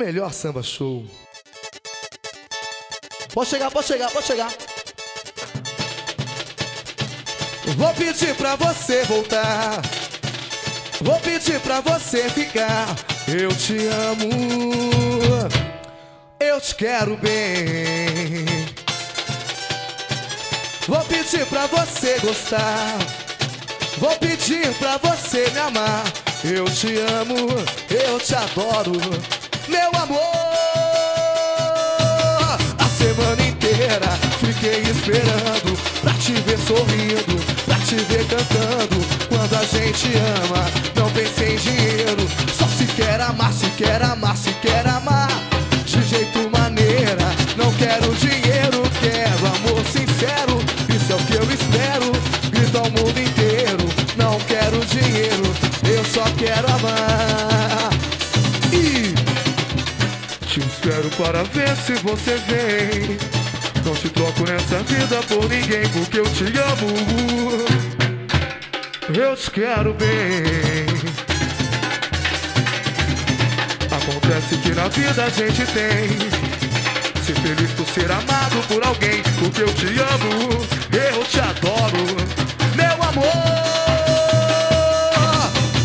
Melhor samba show. Pode chegar, pode chegar, pode chegar. Vou pedir pra você voltar, vou pedir pra você ficar. Eu te amo, eu te quero bem. Vou pedir pra você gostar, vou pedir pra você me amar. Eu te amo, eu te adoro, meu amor. A semana inteira fiquei esperando pra te ver sorrindo, pra te ver cantando. Quando a gente ama, não pensei em dinheiro. Só se quer amar, se quer amar, se quer amar de jeito maneira. Não quero dinheiro, quero amor sincero. Isso é o que eu espero, grito ao mundo inteiro. Não quero dinheiro, eu só quero amar. E te espero para ver se você vem. Não te troco nessa vida por ninguém, porque eu te amo, eu te quero bem. Acontece que na vida a gente tem ser feliz por ser amado por alguém, porque eu te amo, eu te adoro, meu amor.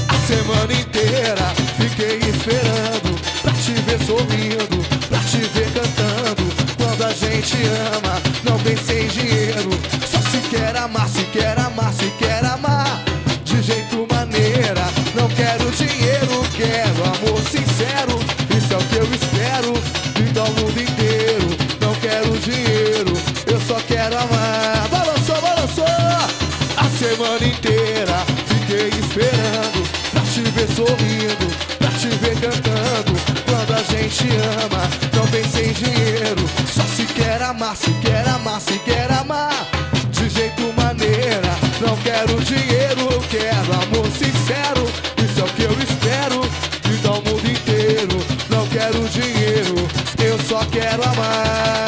A semana inteira fiquei esperando pra te ver sorrindo, pra te ver cantando. Quando a gente ama, não pensei em dinheiro. Só se quer amar, se quer amar, se quer amar de jeito maneira. Não quero dinheiro, quero amor sincero. Isso é o que eu espero, vindo ao mundo inteiro. Não quero dinheiro, eu só quero amar. Balançou, balançou. A semana inteira fiquei esperando pra te ver sorrindo, pra te ver cantando. Quando a gente ama, não pensei em dinheiro. Só se quer amar, se quer amar, se quer amar de jeito maneira. Não quero dinheiro, eu quero amor sincero. Isso é o que eu espero, vindo ao mundo inteiro. Não quero dinheiro, eu só quero amar.